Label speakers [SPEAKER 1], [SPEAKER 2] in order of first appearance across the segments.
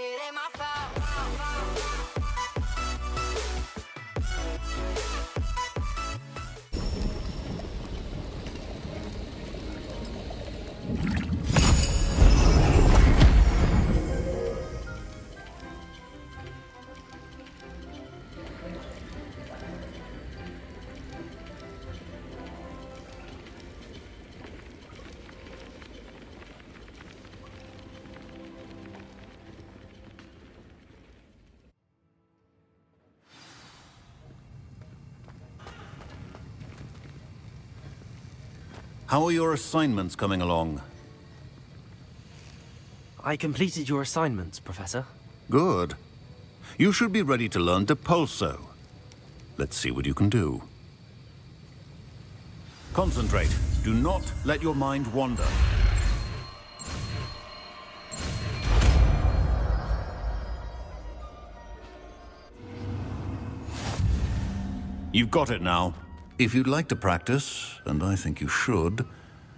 [SPEAKER 1] It ain't my fault.
[SPEAKER 2] How are your assignments coming along?
[SPEAKER 3] I completed your assignments, Professor.
[SPEAKER 2] Good. You should be ready to learn Depulso. Let's see what you can do. Concentrate. Do not let your mind wander. You've got it now. If you'd like to practice, and I think you should,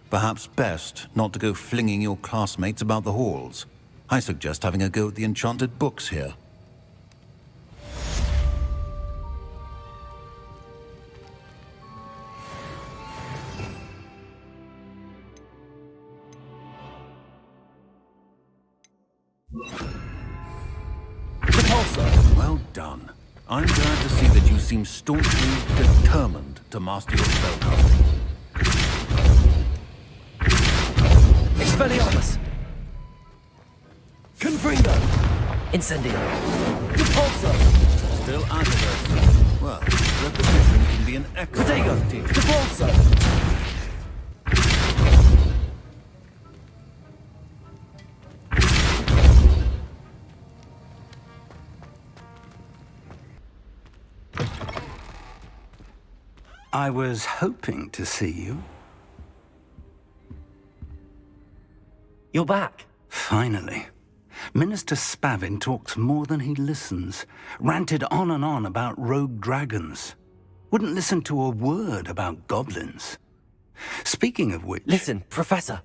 [SPEAKER 2] perhaps best not to go flinging your classmates about the halls. I suggest having a go at the enchanted books here. Well done. I'm glad to see that you seem staunchly determined to master your spellcasting.
[SPEAKER 3] Expelliarmus! Confringo! Incendio! Depulso!
[SPEAKER 2] Still Azabeth. Well, repetition can be an excellent
[SPEAKER 3] Protego!
[SPEAKER 2] teacher.
[SPEAKER 3] Depulso!
[SPEAKER 4] I was hoping to see you.
[SPEAKER 3] You're back.
[SPEAKER 4] Finally. Minister Spavin talks more than he listens. Ranted on and on about rogue dragons. Wouldn't listen to a word about goblins. Speaking of which...
[SPEAKER 3] Listen, Professor.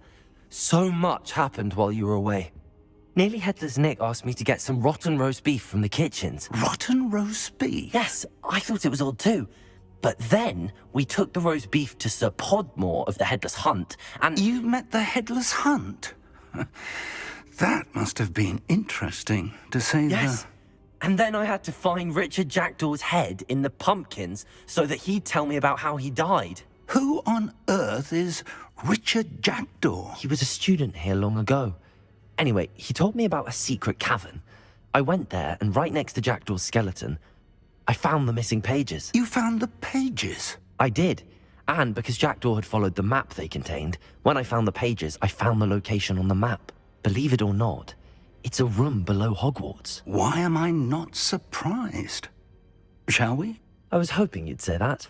[SPEAKER 3] So much happened while you were away. Nearly Headless Nick asked me to get some rotten roast beef from the kitchens.
[SPEAKER 4] Rotten roast beef?
[SPEAKER 3] Yes, I thought it was odd too. But then, we took the roast beef to Sir Podmore of the Headless Hunt, and...
[SPEAKER 4] You met the Headless Hunt? That must have been interesting, to say the...
[SPEAKER 3] Yes. And then I had to find Richard Jackdaw's head in the pumpkins so that he'd tell me about how he died.
[SPEAKER 4] Who on earth is Richard Jackdaw?
[SPEAKER 3] He was a student here long ago. Anyway, he told me about a secret cavern. I went there, and right next to Jackdaw's skeleton, I found the missing pages.
[SPEAKER 4] You found the pages?
[SPEAKER 3] I did. And because Jackdaw had followed the map they contained, when I found the pages, I found the location on the map. Believe it or not, it's a room below Hogwarts.
[SPEAKER 4] Why am I not surprised? Shall we?
[SPEAKER 3] I was hoping you'd say that.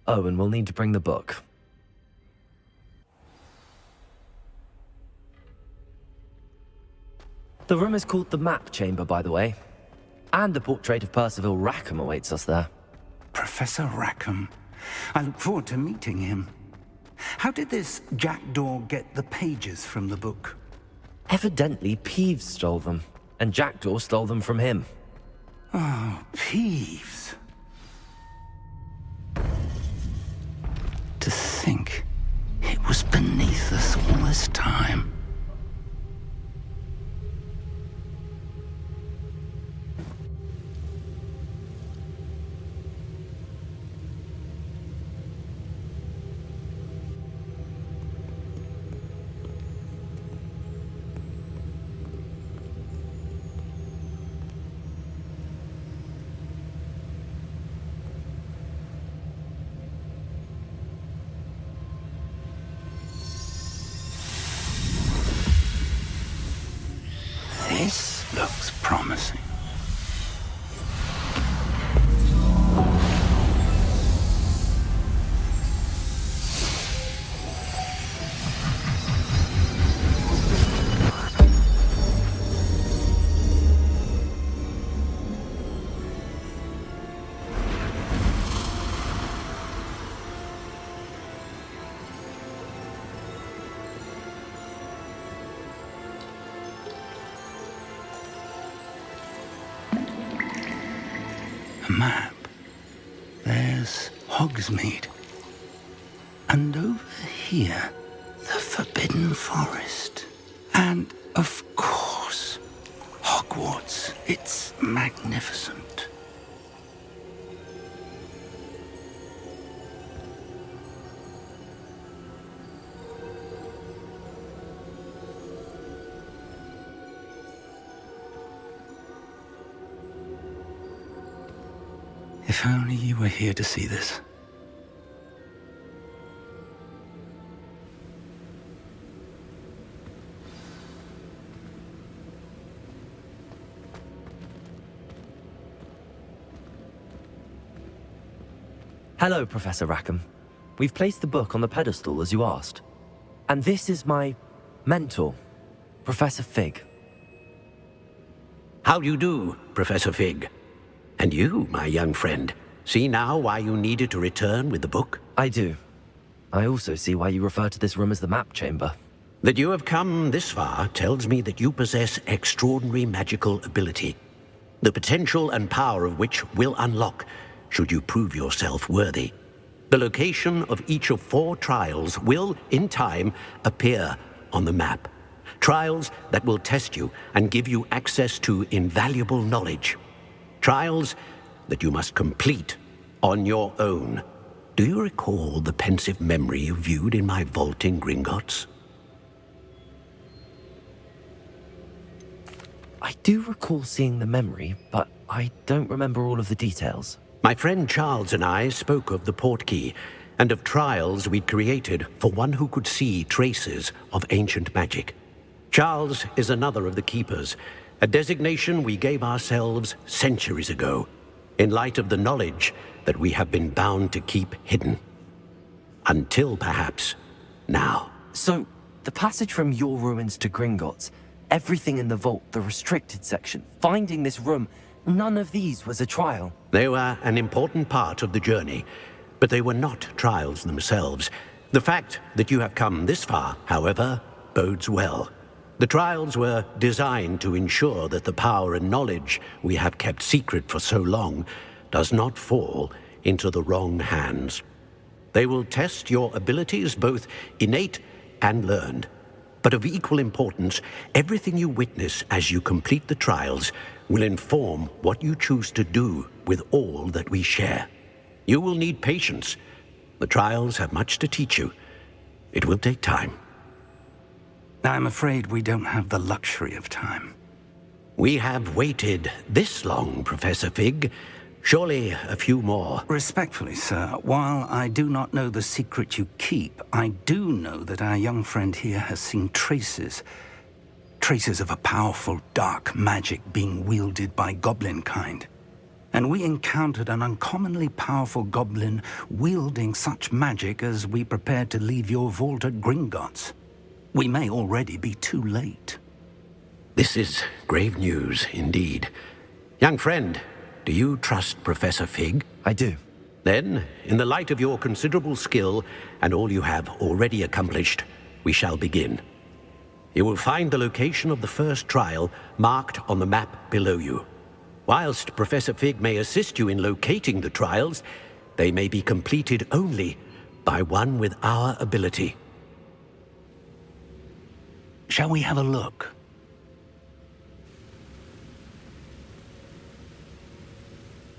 [SPEAKER 3] Oh, and we'll need to bring the book. The room is called the Map Chamber, by the way. And a portrait of Percival Rackham awaits us there.
[SPEAKER 4] Professor Rackham. I look forward to meeting him. How did this Jackdaw get the pages from the book?
[SPEAKER 3] Evidently, Peeves stole them, and Jackdaw stole them from him.
[SPEAKER 4] Oh, Peeves. To think it was beneath us all this time. This looks promising. A map. There's Hogsmeade. And over here, the Forbidden Forest. And, of course, Hogwarts. It's magnificent. If only you were here to see this.
[SPEAKER 3] Hello, Professor Rackham. We've placed the book on the pedestal as you asked. And this is my mentor, Professor Fig.
[SPEAKER 1] How do you do, Professor Fig? And you, my young friend, see now why you needed to return with the book?
[SPEAKER 3] I do. I also see why you refer to this room as the map chamber.
[SPEAKER 1] That you have come this far tells me that you possess extraordinary magical ability, the potential and power of which will unlock should you prove yourself worthy. The location of each of 4 trials will, in time, appear on the map. Trials that will test you and give you access to invaluable knowledge. Trials that you must complete on your own. Do you recall the pensive memory you viewed in my vault in Gringotts?
[SPEAKER 3] I do recall seeing the memory, but I don't remember all of the details.
[SPEAKER 1] My friend Charles and I spoke of the portkey and of trials we'd created for one who could see traces of ancient magic. Charles is another of the keepers, a designation we gave ourselves centuries ago, in light of the knowledge that we have been bound to keep hidden. Until perhaps now.
[SPEAKER 3] So, the passage from your ruins to Gringotts, everything in the vault, the restricted section, finding this room, none of these was a trial.
[SPEAKER 1] They were an important part of the journey, but they were not trials themselves. The fact that you have come this far, however, bodes well. The trials were designed to ensure that the power and knowledge we have kept secret for so long does not fall into the wrong hands. They will test your abilities, both innate and learned. But of equal importance, everything you witness as you complete the trials will inform what you choose to do with all that we share. You will need patience. The trials have much to teach you. It will take time.
[SPEAKER 4] I'm afraid we don't have the luxury of time.
[SPEAKER 1] We have waited this long, Professor Fig. Surely a few more.
[SPEAKER 4] Respectfully, sir, while I do not know the secret you keep, I do know that our young friend here has seen traces of a powerful dark magic being wielded by goblin kind. And we encountered an uncommonly powerful goblin wielding such magic as we prepared to leave your vault at Gringotts. We may already be too late.
[SPEAKER 1] This is grave news indeed. Young friend, do you trust Professor Fig?
[SPEAKER 3] I do.
[SPEAKER 1] Then, in the light of your considerable skill and all you have already accomplished, we shall begin. You will find the location of the first trial marked on the map below you. Whilst Professor Fig may assist you in locating the trials, they may be completed only by one with our ability.
[SPEAKER 4] Shall we have a look?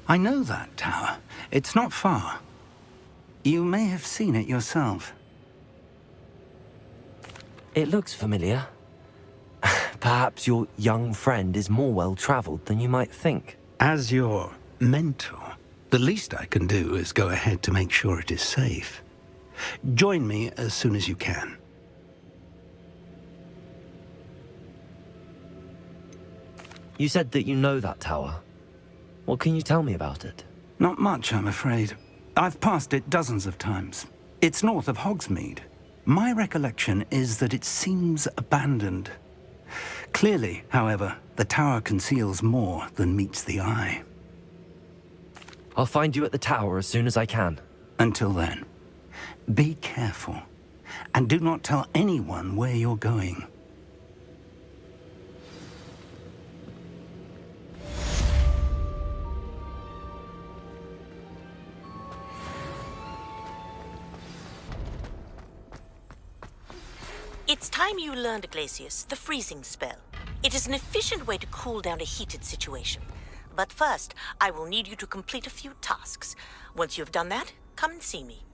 [SPEAKER 4] I know that tower. It's not far. You may have seen it yourself.
[SPEAKER 3] It looks familiar. Perhaps your young friend is more well-traveled than you might think.
[SPEAKER 4] As your mentor, the least I can do is go ahead to make sure it is safe. Join me as soon as you can.
[SPEAKER 3] You said that you know that tower. What can you tell me about it?
[SPEAKER 4] Not much, I'm afraid. I've passed it dozens of times. It's north of Hogsmeade. My recollection is that it seems abandoned. Clearly, however, the tower conceals more than meets the eye.
[SPEAKER 3] I'll find you at the tower as soon as I can.
[SPEAKER 4] Until then, be careful, and do not tell anyone where you're going.
[SPEAKER 5] It's time you learned, Glacius, the freezing spell. It is an efficient way to cool down a heated situation. But first, I will need you to complete a few tasks. Once you have done that, come and see me.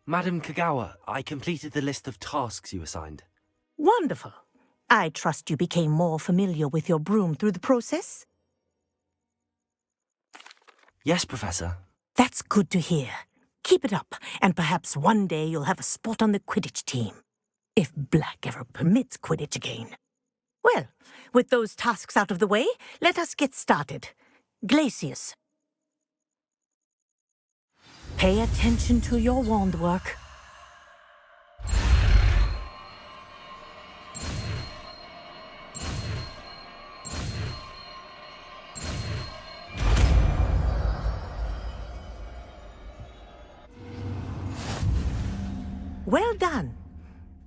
[SPEAKER 3] Madam Kagawa, I completed the list of tasks you assigned.
[SPEAKER 5] Wonderful. I trust you became more familiar with your broom through the process?
[SPEAKER 3] Yes, Professor.
[SPEAKER 5] That's good to hear. Keep it up, and perhaps one day you'll have a spot on the Quidditch team. If Black ever permits Quidditch again. Well, with those tasks out of the way, let us get started. Glacius. Pay attention to your wand work. Well done.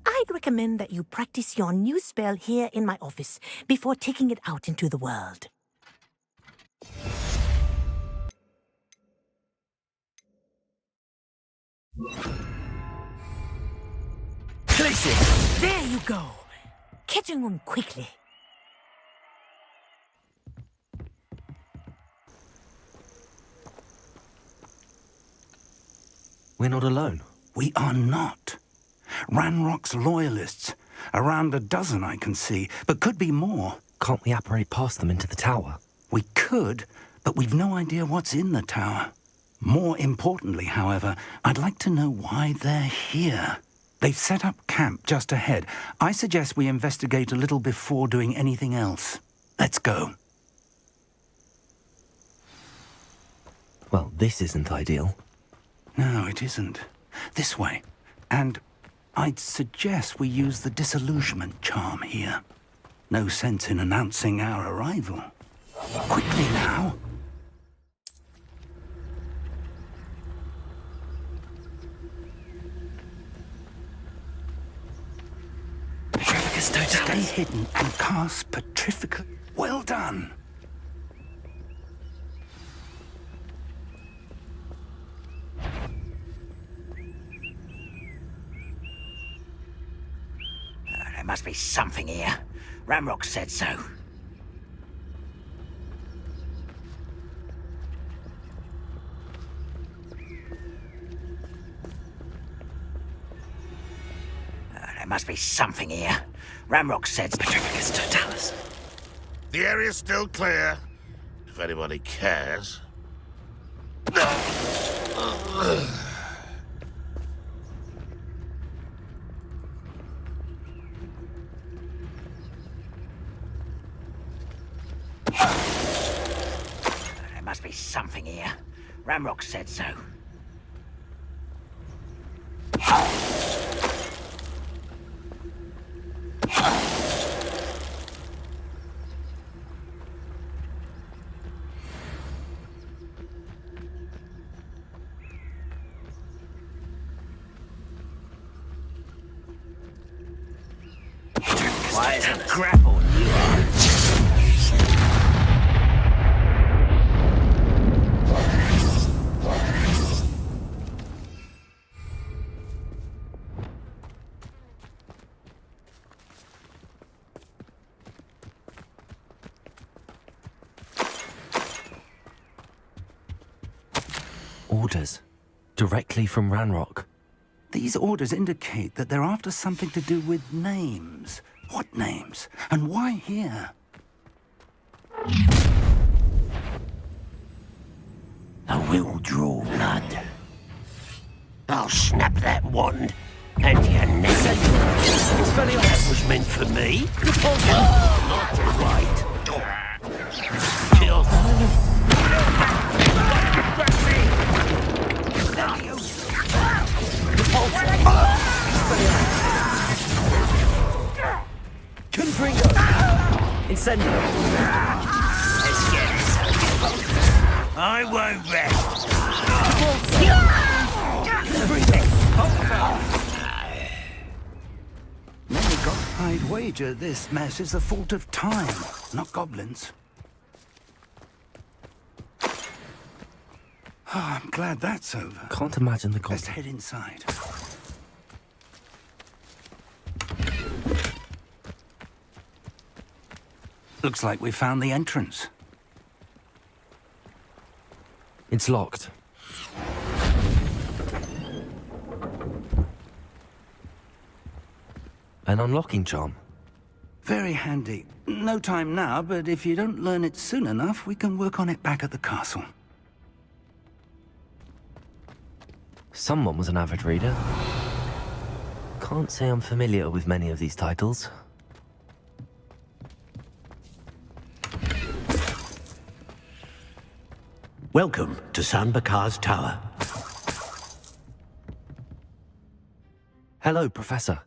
[SPEAKER 5] I'd recommend that you practice your new spell here in my office before taking it out into the world.
[SPEAKER 3] Glacius!
[SPEAKER 5] There you go. Catching on quickly.
[SPEAKER 3] We're not alone.
[SPEAKER 4] We are not. Ranrock's loyalists. Around a dozen I can see, but could be more.
[SPEAKER 3] Can't we apparate past them into the tower?
[SPEAKER 4] We could, but we've no idea what's in the tower. More importantly, however, I'd like to know why they're here. They've set up camp just ahead. I suggest we investigate a little before doing anything else. Let's go.
[SPEAKER 3] Well, this isn't ideal.
[SPEAKER 4] No, it isn't. This way. And I'd suggest we use the disillusionment charm here. No sense in announcing our arrival. Quickly now.
[SPEAKER 3] Petrificus Totalis.
[SPEAKER 4] Stay hidden and cast Petrificus. Well done.
[SPEAKER 6] There must be something here. Ramrock said so. There must be something here. Ramrock said so.
[SPEAKER 3] Petrificus Totalis.
[SPEAKER 7] The area's still clear, if anybody cares.
[SPEAKER 6] There must be something here. Ramrock said so. Why is it grapple you are?
[SPEAKER 3] Orders. Directly from Ranrock.
[SPEAKER 4] These orders indicate that they're after something to do with names. What names? And why here?
[SPEAKER 6] I will draw blood. I'll snap that wand, and your neck. That was meant for me. Not right. Kill.
[SPEAKER 3] Confringo! Incendio!
[SPEAKER 6] Let's get this. I won't rest.
[SPEAKER 4] Many I'd wager this mess is the fault of time, not goblins. Oh, I'm glad that's over.
[SPEAKER 3] Can't imagine the
[SPEAKER 4] Let's
[SPEAKER 3] goblin.
[SPEAKER 4] head inside. Looks like we found the entrance.
[SPEAKER 3] It's locked. An unlocking charm.
[SPEAKER 4] Very handy. No time now, but if you don't learn it soon enough, we can work on it back at the castle.
[SPEAKER 3] Someone was an avid reader. Can't say I'm familiar with many of these titles.
[SPEAKER 1] Welcome to San Bakar's Tower.
[SPEAKER 3] Hello, Professor.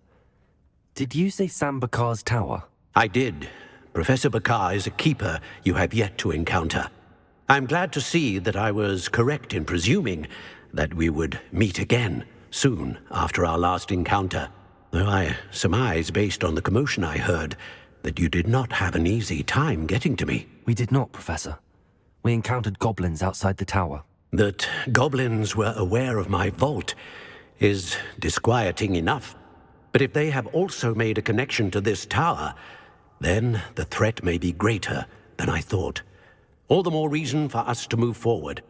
[SPEAKER 3] Did you say Sam Bakar's tower?
[SPEAKER 1] I did. Professor Bakar is a keeper you have yet to encounter. I'm glad to see that I was correct in presuming that we would meet again soon after our last encounter, though I surmise, based on the commotion I heard, that you did not have an easy time getting to me.
[SPEAKER 3] We did not, Professor. We encountered goblins outside the tower.
[SPEAKER 1] That goblins were aware of my vault is disquieting enough. But if they have also made a connection to this tower, then the threat may be greater than I thought. All the more reason for us to move forward.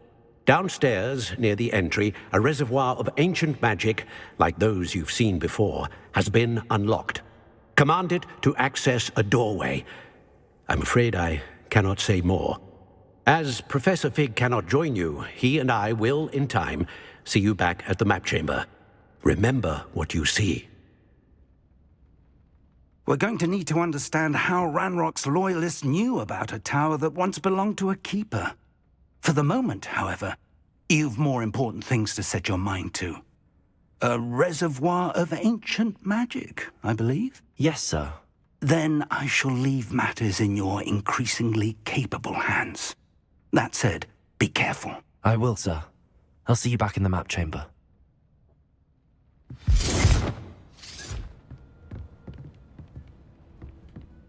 [SPEAKER 1] Downstairs, near the entry, a reservoir of ancient magic, like those you've seen before, has been unlocked. Command it to access a doorway. I'm afraid I cannot say more. As Professor Fig cannot join you, he and I will, in time, see you back at the map chamber. Remember what you see.
[SPEAKER 4] We're going to need to understand how Ranrock's loyalists knew about a tower that once belonged to a keeper. For the moment, however, you've more important things to set your mind to. A reservoir of ancient magic, I believe?
[SPEAKER 3] Yes, sir.
[SPEAKER 4] Then I shall leave matters in your increasingly capable hands. That said, be careful.
[SPEAKER 3] I will, sir. I'll see you back in the map chamber.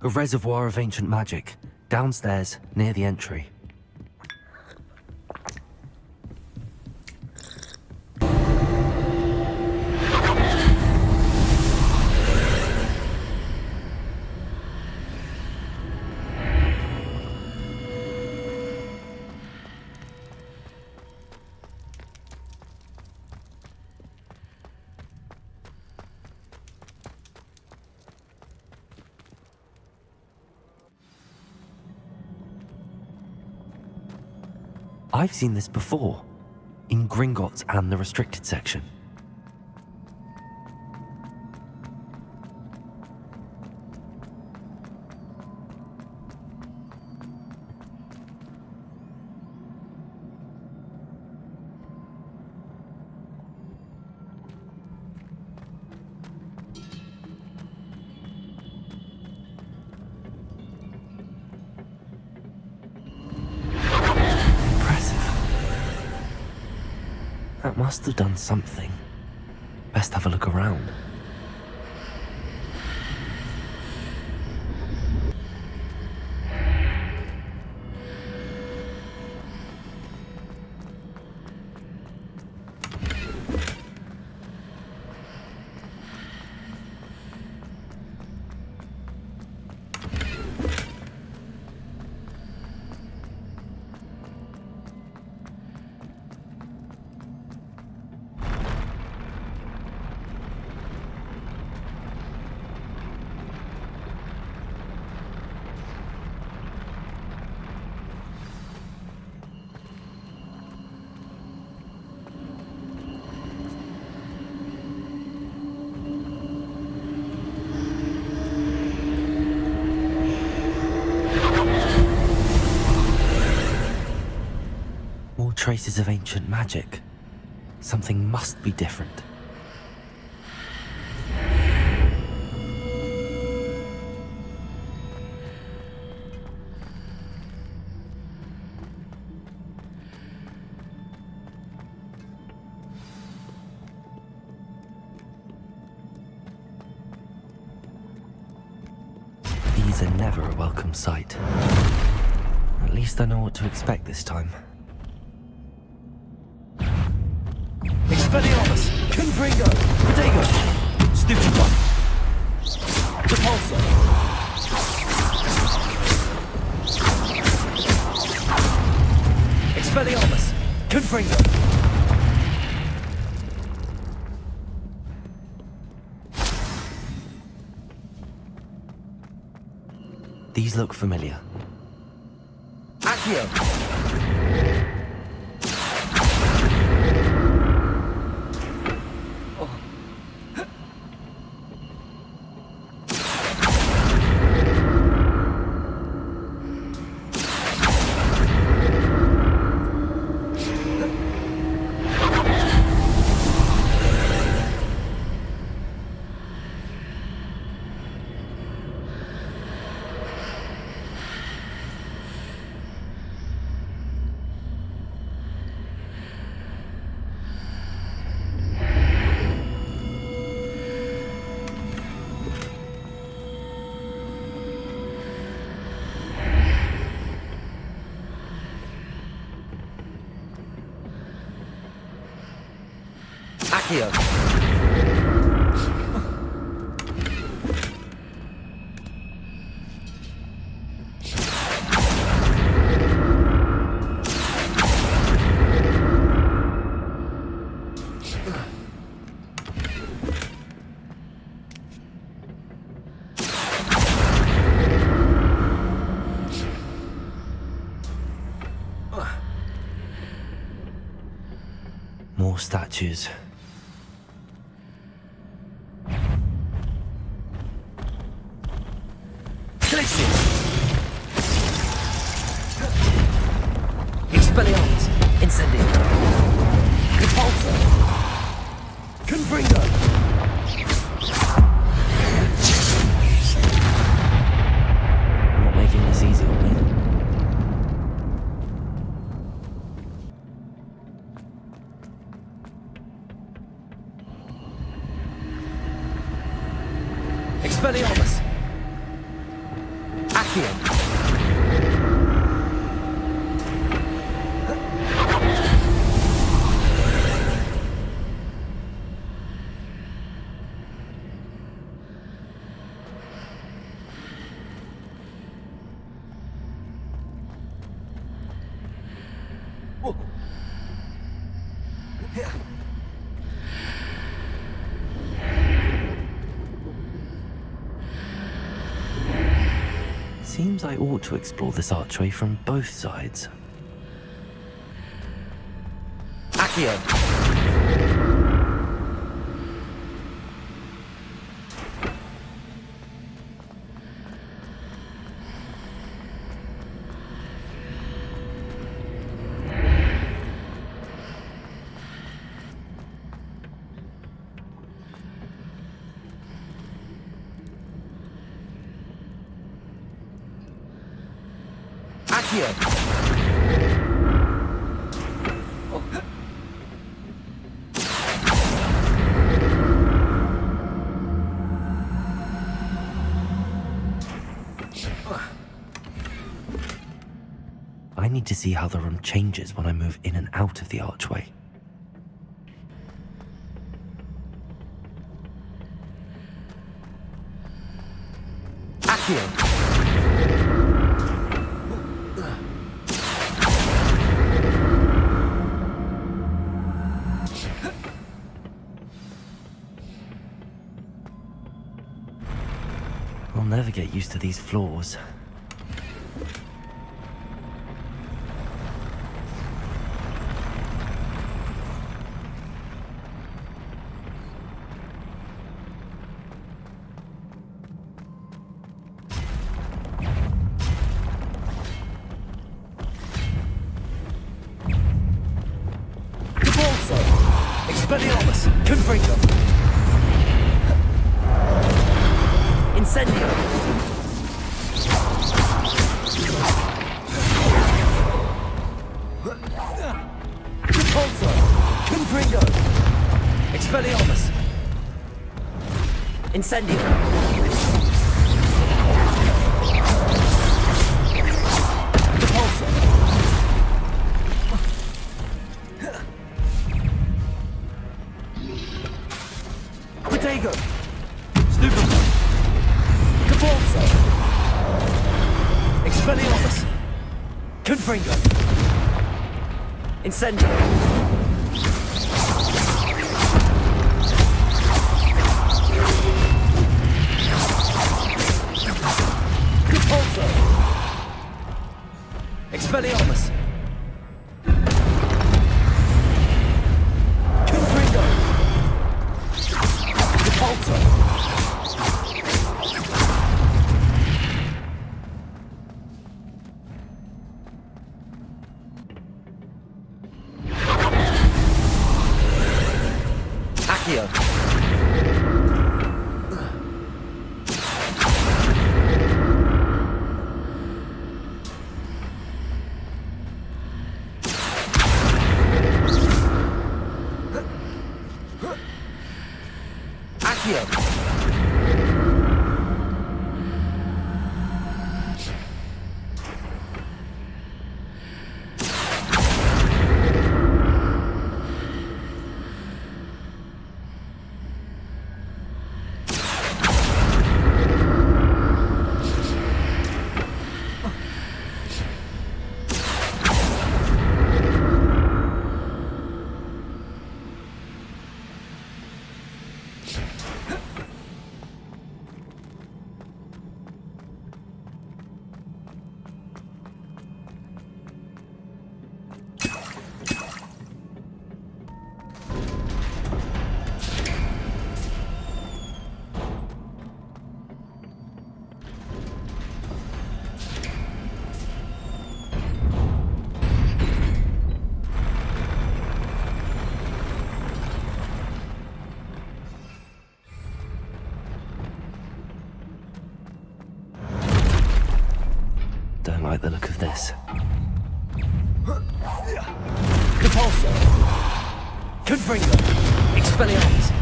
[SPEAKER 3] A reservoir of ancient magic, downstairs, near the entry. I've seen this before, in Gringotts and the restricted section. That must have done something. Best have a look around. More traces of ancient magic. Something must be different. These are never a welcome sight. At least I know what to expect this time. Expelliarmus! Confringo! Protego! Stupefy! Repulsor! Expelliarmus! Confringo! These look familiar. Accio! Accio! More statues. Expelliarmus! Incendio! Repulsor! Confringo! I'm not making this easy on me. Expelliarmus! Accio! Seems I ought to explore this archway from both sides. Accio! Accio! I need to see how the room changes when I move in and out of the archway. Accio! I'll never get used to these floors. Expelliarmus! Confringo! Incendio! Repulsor! Confringo! Expelliarmus! Incendio! Repulsor! Expelliarmus! Confringo! Incendio! Repulsor! Expelliarmus! Confringo! Repulsor! Accio. Accio. Don't like the look of this. Repulsor! Confringo! Expelliarmus!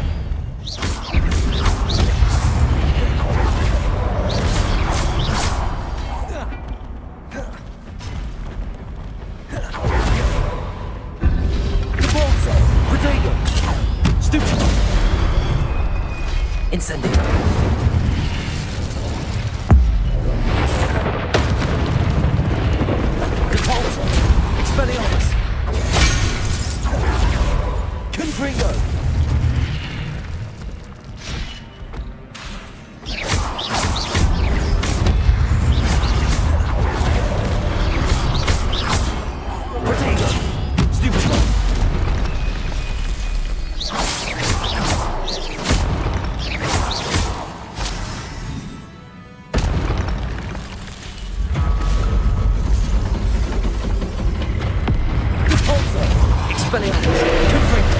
[SPEAKER 3] Repulsor! Protego! Stupid! Incendio! Expelliarmus! Confringo! Protego! Stupid one! Expelliarmus! Confringo!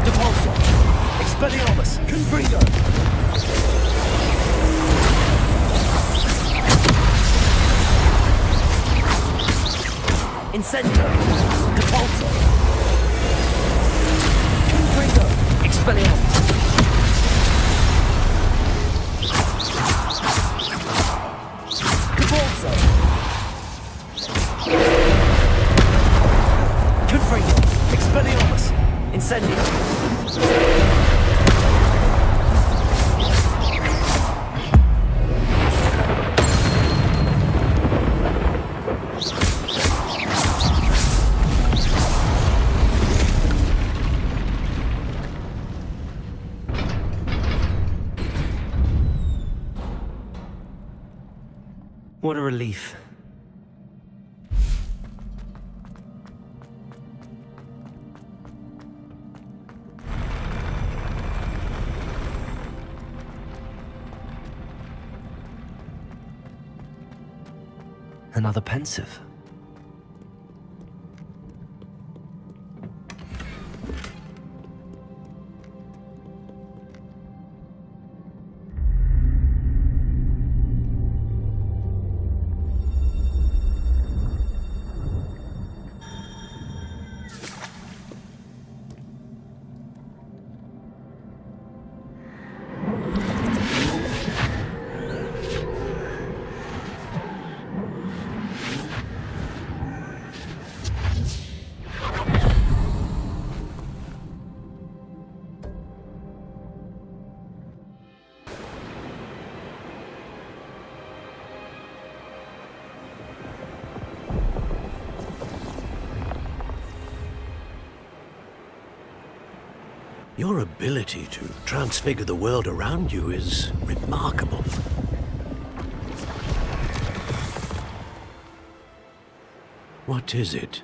[SPEAKER 3] Repulsor! Expelliarmus! Confringo! Incendio! Repulsor! Confringo! Expelliarmus! Confringo! Expelliarmus! Incendio! What a relief. Another pensive.
[SPEAKER 1] Your ability to transfigure the world around you is remarkable. What is it?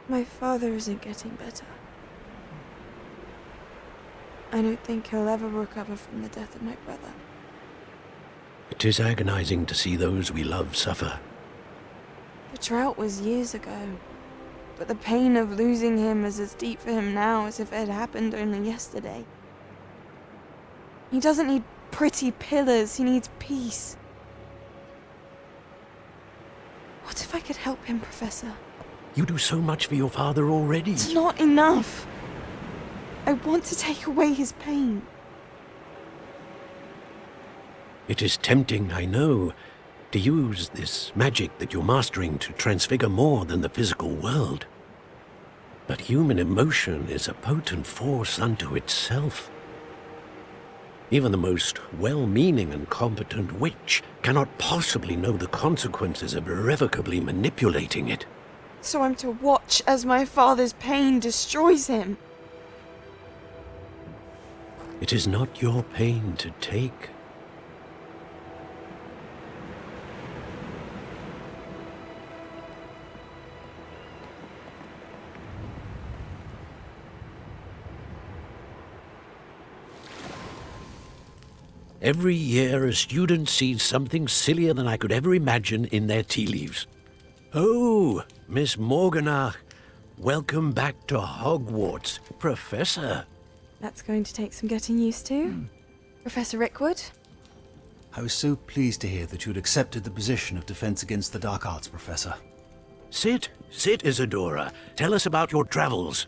[SPEAKER 8] My father isn't getting better. I don't think he'll ever recover from the death of my brother.
[SPEAKER 1] It is agonizing to see those we love suffer.
[SPEAKER 8] The drought was years ago, but the pain of losing him is as deep for him now as if it had happened only yesterday. He doesn't need pretty pillars, he needs peace. What if I could help him, Professor?
[SPEAKER 1] You do so much for your father already.
[SPEAKER 8] It's not enough. I want to take away his pain.
[SPEAKER 1] It is tempting, I know, to use this magic that you're mastering to transfigure more than the physical world. But human emotion is a potent force unto itself. Even the most well-meaning and competent witch cannot possibly know the consequences of irrevocably manipulating it.
[SPEAKER 8] So I'm to watch as my father's pain destroys him.
[SPEAKER 1] It is not your pain to take. Every year, a student sees something sillier than I could ever imagine in their tea leaves. Oh, Miss Morganach, welcome back to Hogwarts, Professor.
[SPEAKER 8] That's going to take some getting used to. Professor Rickwood?
[SPEAKER 9] I was so pleased to hear that you'd accepted the position of Defense Against the Dark Arts, Professor.
[SPEAKER 1] Sit, Isadora. Tell us about your travels.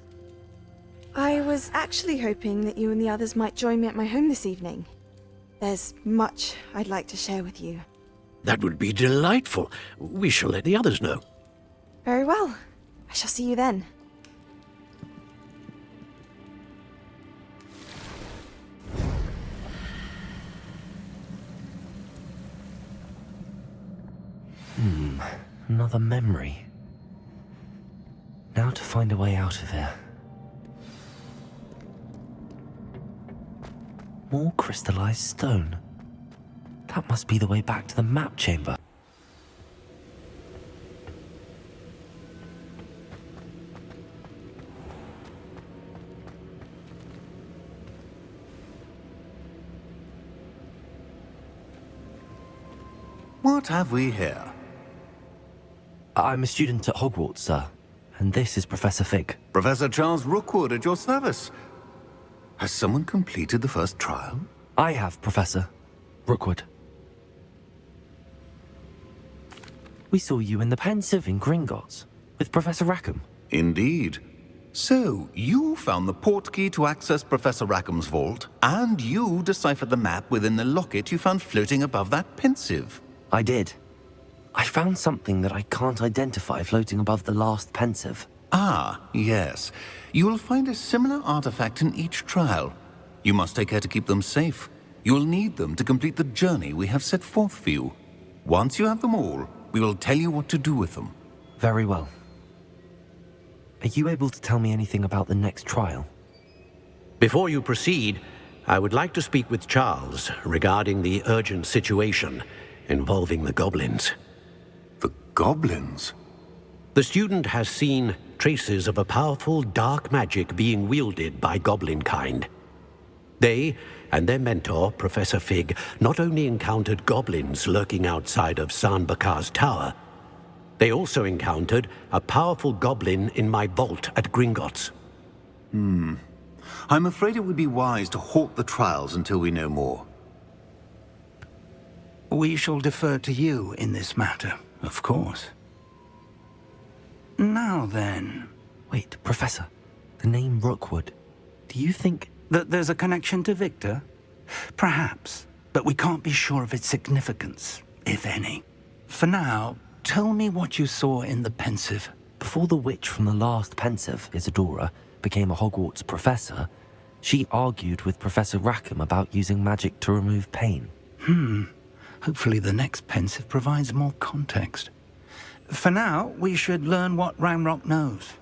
[SPEAKER 8] I was actually hoping that you and the others might join me at my home this evening. There's much I'd like to share with you.
[SPEAKER 1] That would be delightful. We shall let the others know.
[SPEAKER 8] Very well. I shall see you then.
[SPEAKER 3] Another memory. Now to find a way out of here. More crystallized stone. That must be the way back to the map chamber.
[SPEAKER 2] What have we here?
[SPEAKER 3] I'm a student at Hogwarts, sir. And this is Professor Fig.
[SPEAKER 2] Professor Charles Rookwood at your service. Has someone completed the first trial?
[SPEAKER 3] I have, Professor Rookwood. We saw you in the Pensive in Gringotts with Professor Rackham.
[SPEAKER 2] Indeed. So, you found the portkey to access Professor Rackham's vault, and you deciphered the map within the locket you found floating above that Pensive.
[SPEAKER 3] I did. I found something that I can't identify floating above the last Pensive.
[SPEAKER 2] Ah, yes. You will find a similar artifact in each trial. You must take care to keep them safe. You will need them to complete the journey we have set forth for you. Once you have them all, we will tell you what to do with them.
[SPEAKER 3] Very well. Are you able to tell me anything about the next trial?
[SPEAKER 1] Before you proceed, I would like to speak with Charles regarding the urgent situation involving the goblins.
[SPEAKER 2] The goblins?
[SPEAKER 1] The student has seen traces of a powerful dark magic being wielded by goblin kind. They and their mentor, Professor Fig, not only encountered goblins lurking outside of San Bakar's tower, they also encountered a powerful goblin in my vault at Gringotts.
[SPEAKER 2] I'm afraid it would be wise to halt the trials until we know more.
[SPEAKER 4] We shall defer to you in this matter, of course. Now then...
[SPEAKER 3] Wait, Professor. The name Rookwood. Do you think...
[SPEAKER 4] that there's a connection to Victor? Perhaps, but we can't be sure of its significance, if any. For now, tell me what you saw in the Pensive.
[SPEAKER 3] Before the witch from the last Pensive, Isadora, became a Hogwarts professor, she argued with Professor Rackham about using magic to remove pain.
[SPEAKER 4] Hopefully the next Pensive provides more context. For now, we should learn what Ranrock knows.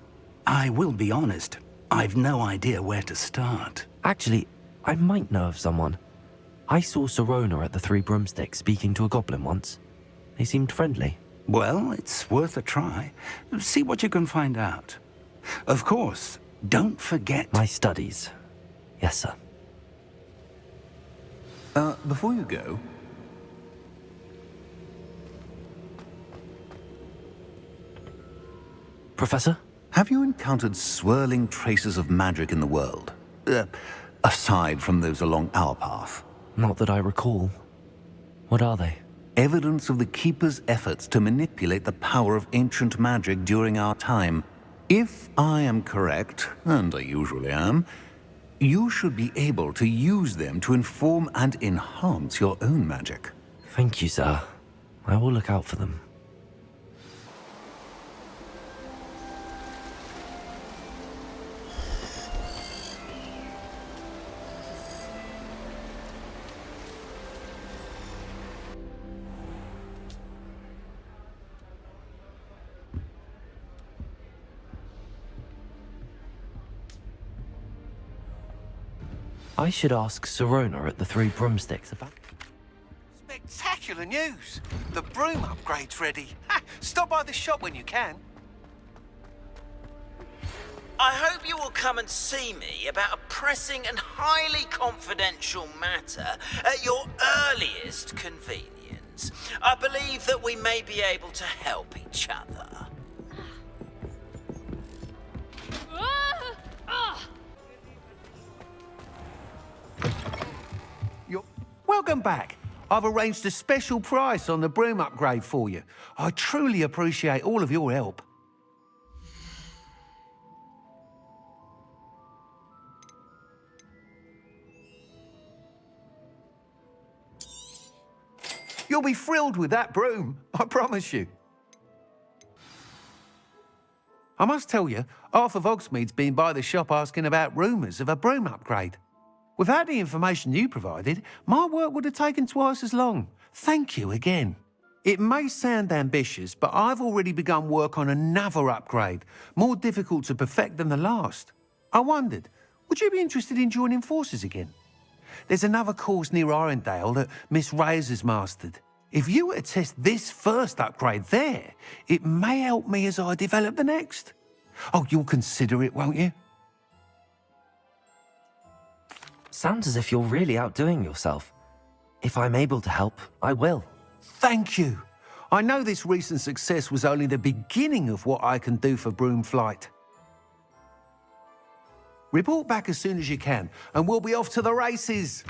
[SPEAKER 4] I will be honest. I've no idea where to start.
[SPEAKER 3] Actually, I might know of someone. I saw Sirona at the Three Broomsticks speaking to a goblin once. They seemed friendly.
[SPEAKER 4] Well, it's worth a try. See what you can find out. Of course, don't forget...
[SPEAKER 3] My studies. Yes, sir.
[SPEAKER 2] Before you go,
[SPEAKER 3] Professor?
[SPEAKER 2] have you encountered swirling traces of magic in the world? Aside from those along our path.
[SPEAKER 3] Not that I recall. What are they?
[SPEAKER 2] Evidence of the Keeper's efforts to manipulate the power of ancient magic during our time. If I am correct, and I usually am, you should be able to use them to inform and enhance your own magic.
[SPEAKER 3] Thank you, sir. I will look out for them. I should ask Sirona at the Three Broomsticks about...
[SPEAKER 10] Spectacular news! The broom upgrade's ready. Ha! Stop by the shop when you can.
[SPEAKER 6] I hope you will come and see me about a pressing and highly confidential matter at your earliest convenience. I believe that we may be able to help each other.
[SPEAKER 10] Welcome back. I've arranged a special price on the broom upgrade for you. I truly appreciate all of your help. You'll be thrilled with that broom, I promise you. I must tell you, half of Hogsmeade's been by the shop asking about rumours of a broom upgrade. Without the information you provided, my work would have taken twice as long. Thank you again. It may sound ambitious, but I've already begun work on another upgrade, more difficult to perfect than the last. I wondered, would you be interested in joining forces again? There's another course near Irondale that Miss Reyes has mastered. If you were to test this first upgrade there, it may help me as I develop the next. Oh, you'll consider it, won't you?
[SPEAKER 3] Sounds as if you're really outdoing yourself. If I'm able to help, I will.
[SPEAKER 10] Thank you. I know this recent success was only the beginning of what I can do for Broomflight. Report back as soon as you can, and we'll be off to the races.